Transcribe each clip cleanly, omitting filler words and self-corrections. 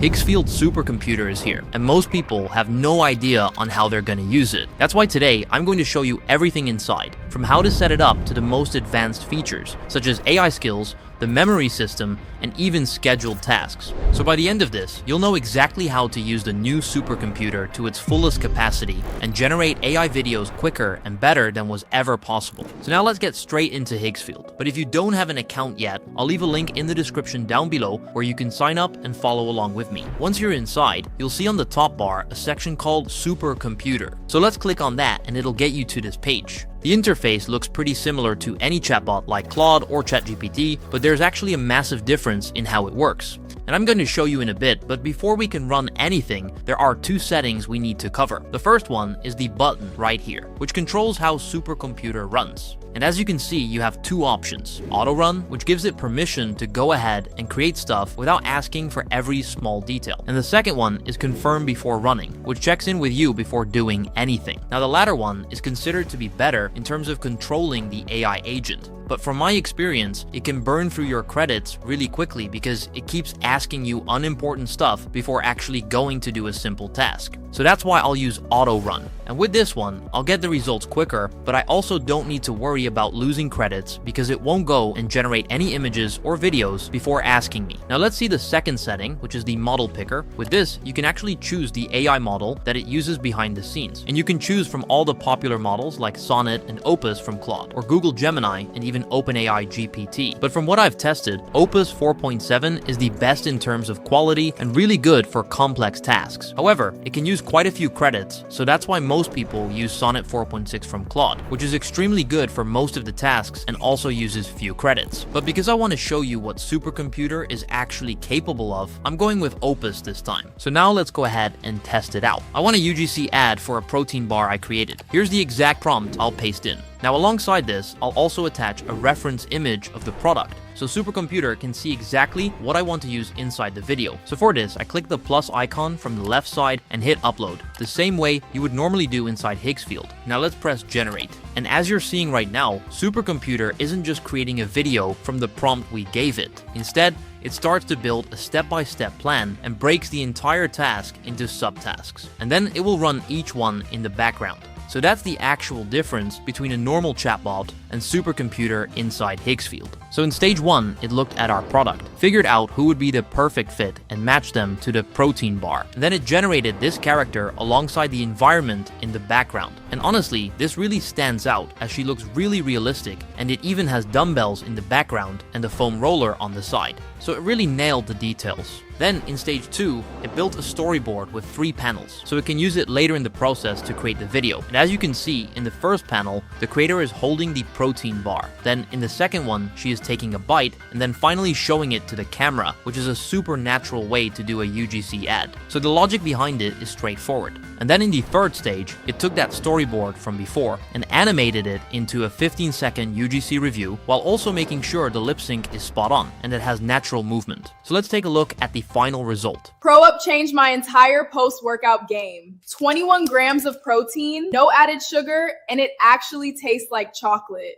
Higgsfield Supercomputer is here, and most people have no idea on how they're going to use it. That's why today I'm going to show you everything inside, from how to set it up to the most advanced features, such as AI skills, the memory system, and even scheduled tasks. So by the end of this, you'll know exactly how to use the new supercomputer to its fullest capacity and generate AI videos quicker and better than was ever possible. So now let's get straight into Higsfield. But if you don't have an account yet, I'll leave a link in the description down below where you can sign up and follow along with me. Once you're inside, you'll see on the top bar a section called Supercomputer. So let's click on that and it'll get you to this page. The interface looks pretty similar to any chatbot like Claude or ChatGPT, but there's actually a massive difference in how it works. And I'm going to show you in a bit, but before we can run anything, there are two settings we need to cover. The first one is the button right here, which controls how Supercomputer runs. And as you can see, you have two options. Auto run, which gives it permission to go ahead and create stuff without asking for every small detail. And the second one is confirm before running, which checks in with you before doing anything. Now the latter one is considered to be better in terms of controlling the AI agent. But from my experience, it can burn through your credits really quickly because it keeps asking you unimportant stuff before actually going to do a simple task. So that's why I'll use auto run. And with this one, I'll get the results quicker, but I also don't need to worry about losing credits because it won't go and generate any images or videos before asking me. Now let's see the second setting, which is the model picker. With this, you can actually choose the AI model that it uses behind the scenes. And you can choose from all the popular models like Sonnet and Opus from Claude, or Google Gemini and even OpenAI GPT. But from what I've tested, Opus 4.7 is the best in terms of quality and really good for complex tasks. However, it can use quite a few credits, so that's why most people use Sonnet 4.6 from Claude, which is extremely good for most of the tasks and also uses few credits. But because I want to show you what Supercomputer is actually capable of, I'm going with Opus this time. So now let's go ahead and test it out. I want a UGC ad for a protein bar I created. Here's the exact prompt I'll paste in. Now alongside this, I'll also attach a reference image of the product, so Supercomputer can see exactly what I want to use inside the video. So for this, I click the plus icon from the left side and hit upload, the same way you would normally do inside Higsfield. Now let's press generate. And as you're seeing right now, Supercomputer isn't just creating a video from the prompt we gave it. Instead, it starts to build a step-by-step plan and breaks the entire task into subtasks. And then it will run each one in the background. So that's the actual difference between a normal chatbot and Supercomputer inside Higsfield. So in stage 1, it looked at our product, figured out who would be the perfect fit and matched them to the protein bar. And then it generated this character alongside the environment in the background. And honestly, this really stands out as she looks really realistic, and it even has dumbbells in the background and a foam roller on the side. So it really nailed the details. Then in stage 2, it built a storyboard with 3 panels, so it can use it later in the process to create the video. And as you can see, in the first panel, the creator is holding the protein bar. Then in the second one, she is taking a bite, and then finally showing it to the camera, which is a super natural way to do a UGC ad. So the logic behind it is straightforward. And then in the third stage, it took that storyboard from before and animated it into a 15-second UGC review, while also making sure the lip sync is spot on and it has natural movement. So let's take a look at the final result. Pro Up changed my entire post-workout game. 21 grams of protein, no added sugar, and it actually tastes like chocolate.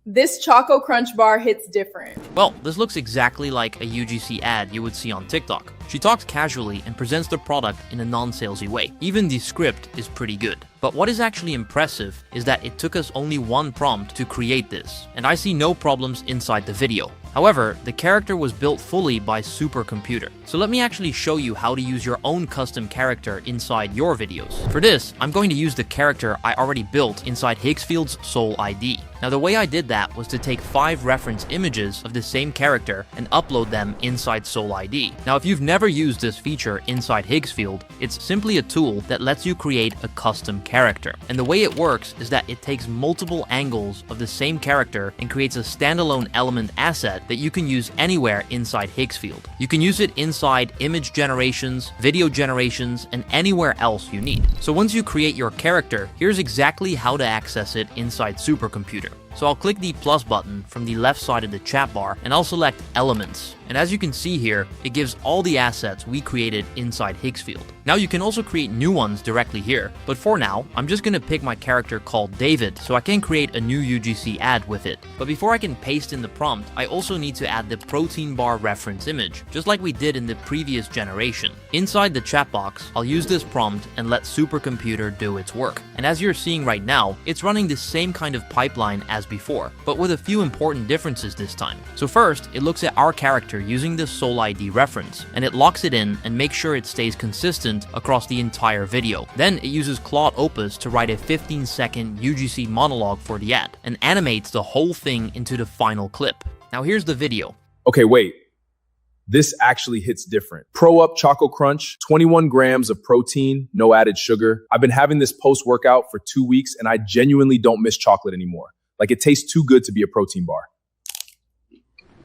This Choco Crunch bar hits different. Well, this looks exactly like a UGC ad you would see on TikTok. She talks casually and presents the product in a non-salesy way. Even the script is pretty good. But what is actually impressive is that it took us only one prompt to create this, and I see no problems inside the video. However, the character was built fully by Supercomputer. So let me actually show you how to use your own custom character inside your videos. For this, I'm going to use the character I already built inside Higsfield's Soul ID. Now the way I did that was to take 5 reference images of the same character and upload them inside Soul ID. Now if you've never used this feature inside Higsfield, it's simply a tool that lets you create a custom character. And the way it works is that it takes multiple angles of the same character and creates a standalone element asset that you can use anywhere inside Higsfield. You can use it inside image generations, video generations, and anywhere else you need. So once you create your character, here's exactly how to access it inside Supercomputer. So I'll click the plus button from the left side of the chat bar and I'll select Elements. And as you can see here, it gives all the assets we created inside Higsfield. Now you can also create new ones directly here, but for now, I'm just gonna pick my character called David so I can create a new UGC ad with it. But before I can paste in the prompt, I also need to add the protein bar reference image, just like we did in the previous generation. Inside the chat box, I'll use this prompt and let Supercomputer do its work. And as you're seeing right now, it's running the same kind of pipeline as before, but with a few important differences this time. So first, it looks at our character using the Soul ID reference, and it locks it in and makes sure it stays consistent across the entire video. Then it uses Claude Opus to write a 15-second UGC monologue for the ad, and animates the whole thing into the final clip. Now here's the video. Okay, wait. This actually hits different. Pro Up Choco Crunch, 21 grams of protein, no added sugar. I've been having this post-workout for 2 weeks, and I genuinely don't miss chocolate anymore. Like, it tastes too good to be a protein bar.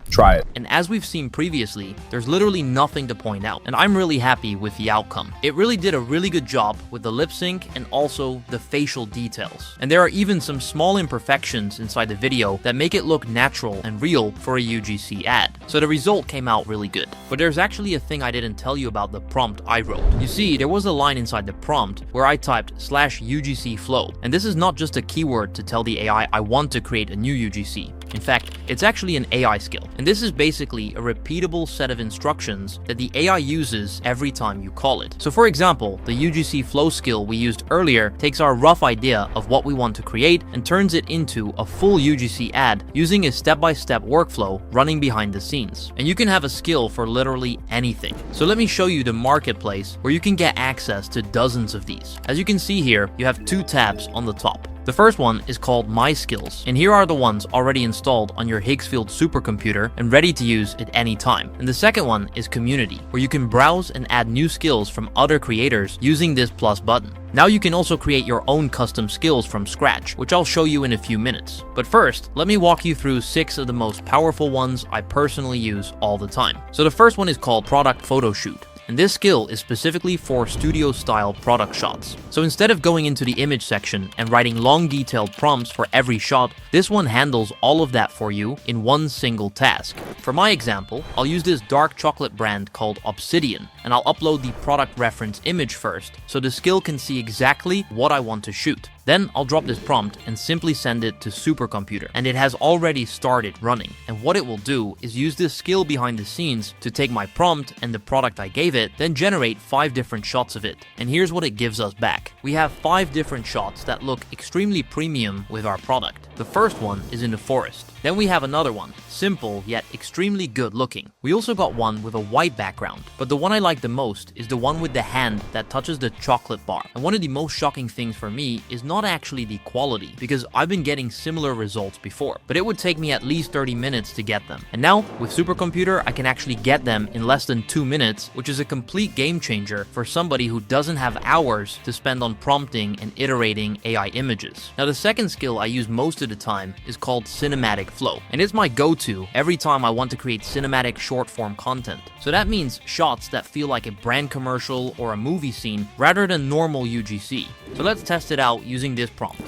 Try it. And as we've seen previously, there's literally nothing to point out, and I'm really happy with the outcome. It really did a really good job with the lip sync and also the facial details. And there are even some small imperfections inside the video that make it look natural and real for a UGC ad. So the result came out really good. But there's actually a thing I didn't tell you about the prompt I wrote. You see, there was a line inside the prompt where I typed /UGC flow, and this is not just a keyword to tell the AI I want to create a new UGC. In fact, it's actually an AI skill, and this is basically a repeatable set of instructions that the AI uses every time you call it. So for example, the UGC flow skill we used earlier takes our rough idea of what we want to create and turns it into a full UGC ad using a step-by-step workflow running behind the scenes. And you can have a skill for literally anything. So let me show you the marketplace where you can get access to dozens of these. As you can see here, you have 2 tabs on the top. The first one is called My Skills, and here are the ones already installed on your Higgsfield Supercomputer and ready to use at any time. And the second one is Community, where you can browse and add new skills from other creators using this plus button. Now you can also create your own custom skills from scratch, which I'll show you in a few minutes. But first, let me walk you through 6 of the most powerful ones I personally use all the time. So the first one is called Product Photo Shoot. And this skill is specifically for studio-style product shots. So instead of going into the image section and writing long detailed prompts for every shot, this one handles all of that for you in one single task. For my example, I'll use this dark chocolate brand called Obsidian, and I'll upload the product reference image first, so the skill can see exactly what I want to shoot. Then I'll drop this prompt and simply send it to Supercomputer, and it has already started running. And what it will do is use this skill behind the scenes to take my prompt and the product I gave it, then generate 5 different shots of it. And here's what it gives us back. We have 5 different shots that look extremely premium with our product. The first one is in the forest. Then we have another one, simple yet extremely good looking. We also got one with a white background, but the one I like the most is the one with the hand that touches the chocolate bar. And one of the most shocking things for me is not actually the quality, because I've been getting similar results before, but it would take me at least 30 minutes to get them. And now with Supercomputer, I can actually get them in less than 2 minutes, which is a complete game changer for somebody who doesn't have hours to spend on prompting and iterating AI images. Now the second skill I use most of the time is called Cinematic Flow, and it's my go-to every time I want to create cinematic short-form content. So that means shots that feel like a brand commercial or a movie scene rather than normal UGC. So let's test it out using this prompt.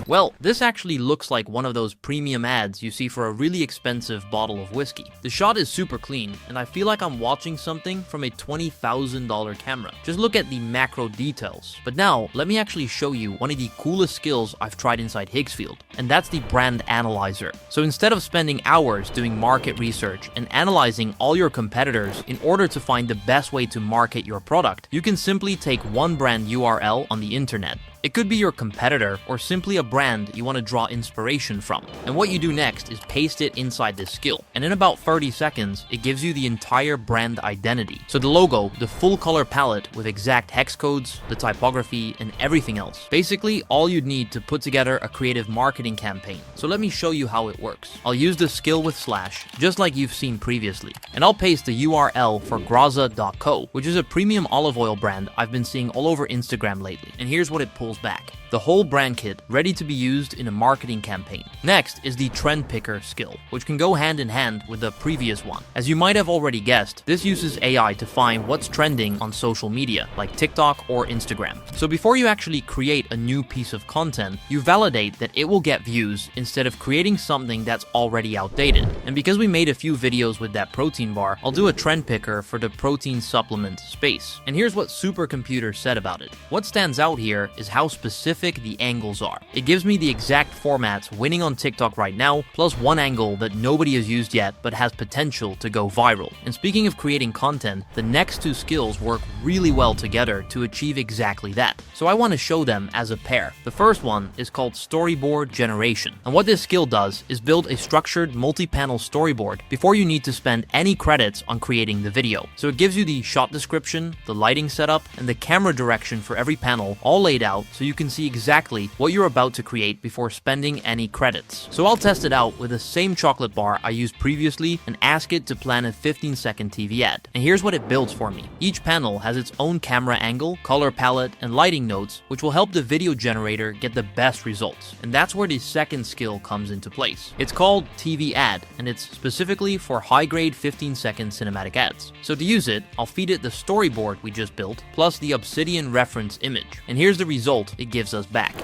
Well, this actually looks like one of those premium ads you see for a really expensive bottle of whiskey. The shot is super clean, and I feel like I'm watching something from a $20,000 camera. Just look at the macro details. But now, let me actually show you one of the coolest skills I've tried inside Higsfield, and that's the brand analyzer. So instead of spending hours doing market research and analyzing all your competitors in order to find the best way to market your product, you can simply take one brand URL on the internet. It could be your competitor or simply a brand you want to draw inspiration from. And what you do next is paste it inside this skill. And in about 30 seconds, it gives you the entire brand identity. So the logo, the full color palette with exact hex codes, the typography, and everything else. Basically, all you'd need to put together a creative marketing campaign. So let me show you how it works. I'll use the skill with slash, just like you've seen previously. And I'll paste the URL for Graza.co, which is a premium olive oil brand I've been seeing all over Instagram lately. And here's what it pulls samples back. The whole brand kit ready to be used in a marketing campaign. Next is the trend picker skill, which can go hand in hand with the previous one. As you might have already guessed, this uses AI to find what's trending on social media, like TikTok or Instagram. So before you actually create a new piece of content, you validate that it will get views instead of creating something that's already outdated. And because we made a few videos with that protein bar, I'll do a trend picker for the protein supplement space. And here's what Supercomputer said about it. What stands out here is how specific the angles are. It gives me the exact formats winning on TikTok right now, plus one angle that nobody has used yet but has potential to go viral. And speaking of creating content, the next two skills work really well together to achieve exactly that. So I want to show them as a pair. The first one is called storyboard generation. And what this skill does is build a structured multi-panel storyboard before you need to spend any credits on creating the video. So it gives you the shot description, the lighting setup, and the camera direction for every panel all laid out so you can see exactly what you're about to create before spending any credits. So I'll test it out with the same chocolate bar I used previously and ask it to plan a 15-second TV ad. And here's what it builds for me. Each panel has its own camera angle, color palette, and lighting notes, which will help the video generator get the best results. And that's where the second skill comes into place. It's called TV ad, and it's specifically for high-grade 15-second cinematic ads. So to use it, I'll feed it the storyboard we just built, plus the Obsidian reference image. And here's the result it gives us back.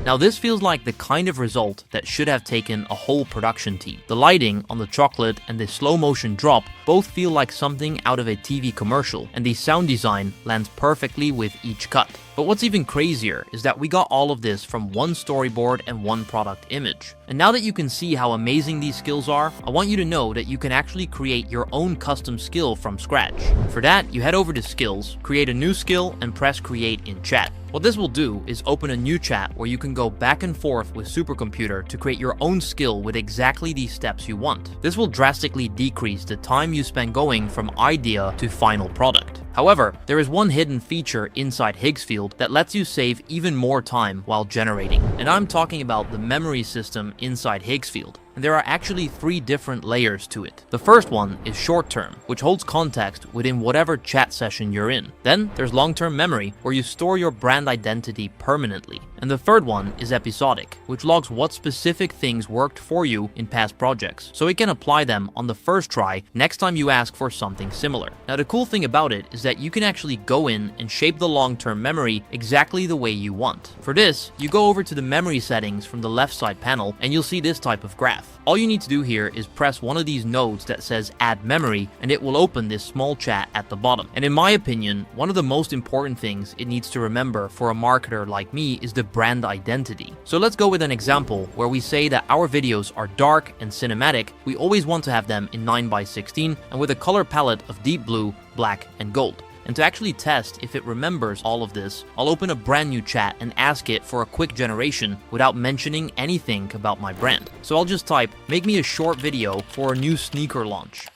Now this feels like the kind of result that should have taken a whole production team. The lighting on the chocolate and the slow motion drop both feel like something out of a TV commercial, and the sound design lands perfectly with each cut. But what's even crazier is that we got all of this from one storyboard and one product image. And now that you can see how amazing these skills are, I want you to know that you can actually create your own custom skill from scratch. For that, you head over to Skills, create a new skill, and press Create in chat. What this will do is open a new chat where you can go back and forth with Supercomputer to create your own skill with exactly these steps you want. This will drastically decrease the time you spend going from idea to final product. However, there is one hidden feature inside Higsfield that lets you save even more time while generating. And I'm talking about the memory system inside Higsfield. And there are actually 3 different layers to it. The first one is short-term, which holds context within whatever chat session you're in. Then there's long-term memory, where you store your brand identity permanently. And the third one is episodic, which logs what specific things worked for you in past projects, so it can apply them on the first try next time you ask for something similar. Now the cool thing about it is that you can actually go in and shape the long-term memory exactly the way you want. For this, you go over to the memory settings from the left side panel and you'll see this type of graph. All you need to do here is press one of these nodes that says add memory, and it will open this small chat at the bottom. And in my opinion, one of the most important things it needs to remember for a marketer like me is the brand identity. So let's go with an example where we say that our videos are dark and cinematic. We always want to have them in 9:16 and with a color palette of deep blue, black, and gold. And to actually test if it remembers all of this, I'll open a brand new chat and ask it for a quick generation without mentioning anything about my brand. So I'll just type, make me a short video for a new sneaker launch.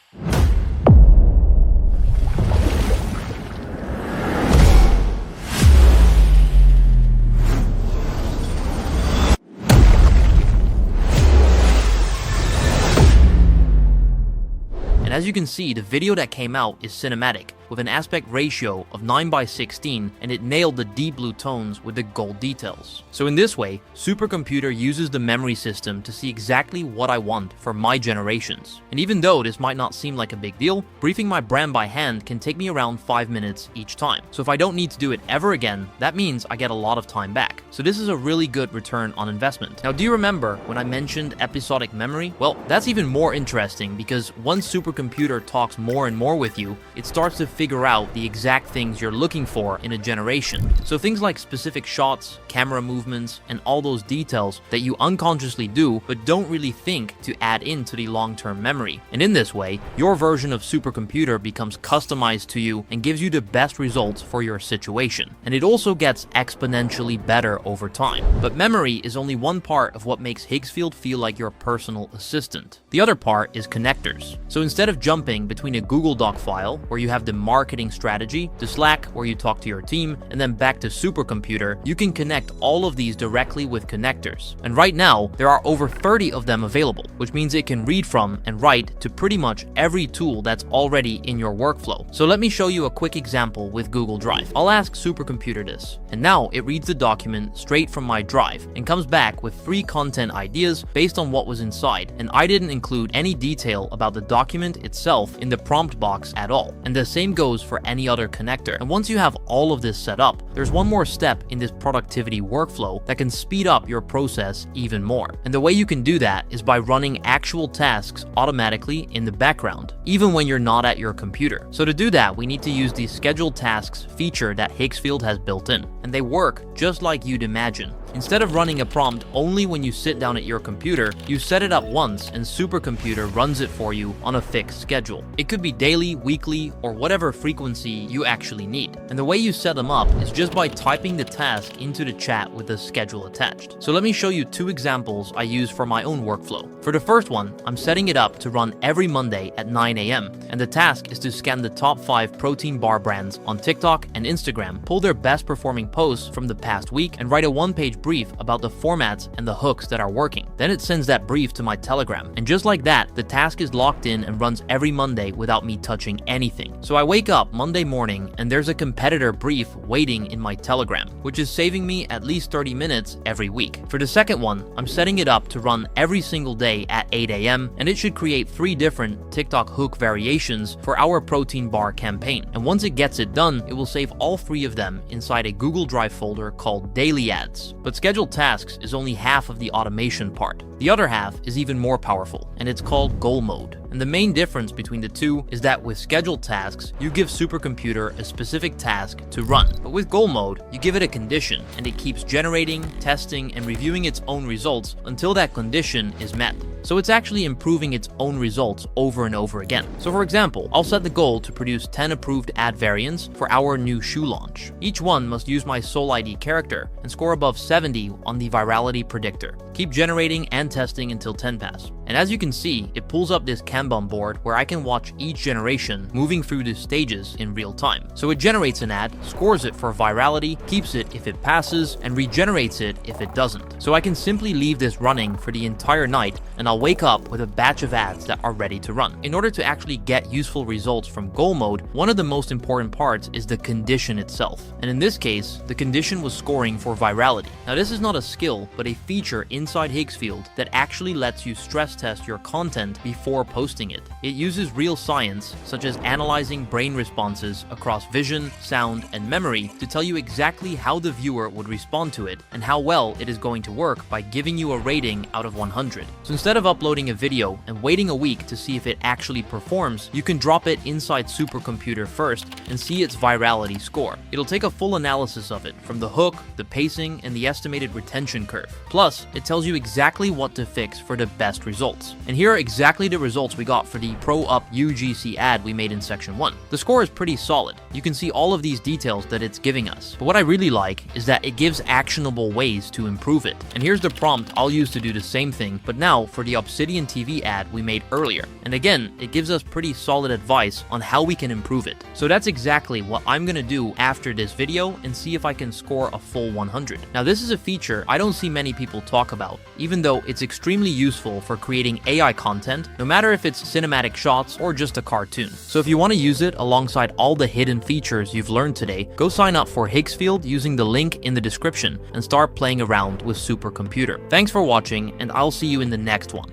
As you can see, the video that came out is cinematic, with an aspect ratio of 9:16, and it nailed the deep blue tones with the gold details. So in this way, Supercomputer uses the memory system to see exactly what I want for my generations. And even though this might not seem like a big deal, briefing my brand by hand can take me around 5 minutes each time. So if I don't need to do it ever again, that means I get a lot of time back. So this is a really good return on investment. Now, do you remember when I mentioned episodic memory? Well, that's even more interesting because once Supercomputer talks more and more with you, it starts to figure out the exact things you're looking for in a generation. So things like specific shots, camera movements, and all those details that you unconsciously do but don't really think to add into the long-term memory. And in this way, your version of Supercomputer becomes customized to you and gives you the best results for your situation. And it also gets exponentially better over time. But memory is only one part of what makes Higsfield feel like your personal assistant. The other part is connectors. So instead of jumping between a Google Doc file where you have the marketing strategy, to Slack where you talk to your team, and then back to Supercomputer, you can connect all of these directly with connectors. And right now, there are over 30 of them available, which means it can read from and write to pretty much every tool that's already in your workflow. So let me show you a quick example with Google Drive. I'll ask Supercomputer this, and now it reads the document straight from my drive and comes back with 3 content ideas based on what was inside, and I didn't include any detail about the document itself in the prompt box at all. And the same goes for any other connector. And once you have all of this set up, there's one more step in this productivity workflow that can speed up your process even more. And the way you can do that is by running actual tasks automatically in the background, even when you're not at your computer. So to do that, we need to use the scheduled tasks feature that Higsfield has built in, and they work just like you'd imagine. Instead of running a prompt only when you sit down at your computer, you set it up once and Supercomputer runs it for you on a fixed schedule. It could be daily, weekly, or whatever frequency you actually need. And the way you set them up is just by typing the task into the chat with the schedule attached. So let me show you 2 examples I use for my own workflow. For the first one, I'm setting it up to run every Monday at 9 a.m. and the task is to scan the top 5 protein bar brands on TikTok and Instagram, pull their best performing posts from the past week, and write a 1-page brief about the formats and the hooks that are working. Then it sends that brief to my Telegram, and just like that, the task is locked in and runs every Monday without me touching anything. So I wake up Monday morning and there's a competitor brief waiting in my Telegram, which is saving me at least 30 minutes every week. For the second one, I'm setting it up to run every single day at 8 a.m. and it should create 3 different TikTok hook variations for our protein bar campaign. And once it gets it done, it will save all 3 of them inside a Google Drive folder called Daily Ads. But scheduled tasks is only half of the automation part. The other half is even more powerful, and it's called goal mode. And the main difference between the two is that with scheduled tasks, you give Supercomputer a specific task to run. But with goal mode, you give it a condition, and it keeps generating, testing, and reviewing its own results until that condition is met. So it's actually improving its own results over and over again. So for example, I'll set the goal to produce 10 approved ad variants for our new shoe launch. Each one must use my Soul ID character and score above 70 on the Virality Predictor. Keep generating and testing until 10 pass. And as you can see, it pulls up this Kanban board where I can watch each generation moving through the stages in real time. So it generates an ad, scores it for virality, keeps it if it passes, and regenerates it if it doesn't. So I can simply leave this running for the entire night and I'll wake up with a batch of ads that are ready to run. In order to actually get useful results from goal mode, one of the most important parts is the condition itself. And in this case, the condition was scoring for virality. Now this is not a skill, but a feature inside Higgsfield that actually lets you stress test your content before posting it. It uses real science, such as analyzing brain responses across vision, sound, and memory to tell you exactly how the viewer would respond to it and how well it is going to work by giving you a rating out of 100. So instead of uploading a video and waiting a week to see if it actually performs, you can drop it inside Supercomputer first and see its virality score. It'll take a full analysis of it, from the hook, the pacing, and the estimated retention curve. Plus, it tells you exactly what to fix for the best results. And here are exactly the results we got for the Pro Up UGC ad we made in section 1. The score is pretty solid. You can see all of these details that it's giving us. But what I really like is that it gives actionable ways to improve it. And here's the prompt I'll use to do the same thing, but now for the Obsidian TV ad we made earlier. And again, it gives us pretty solid advice on how we can improve it. So that's exactly what I'm gonna do after this video and see if I can score a full 100. Now this is a feature I don't see many people talk about, even though it's extremely useful for creating AI content, no matter if it's cinematic shots or just a cartoon. So if you want to use it alongside all the hidden features you've learned today, go sign up for Higsfield using the link in the description and start playing around with Supercomputer. Thanks for watching, and I'll see you in the next one.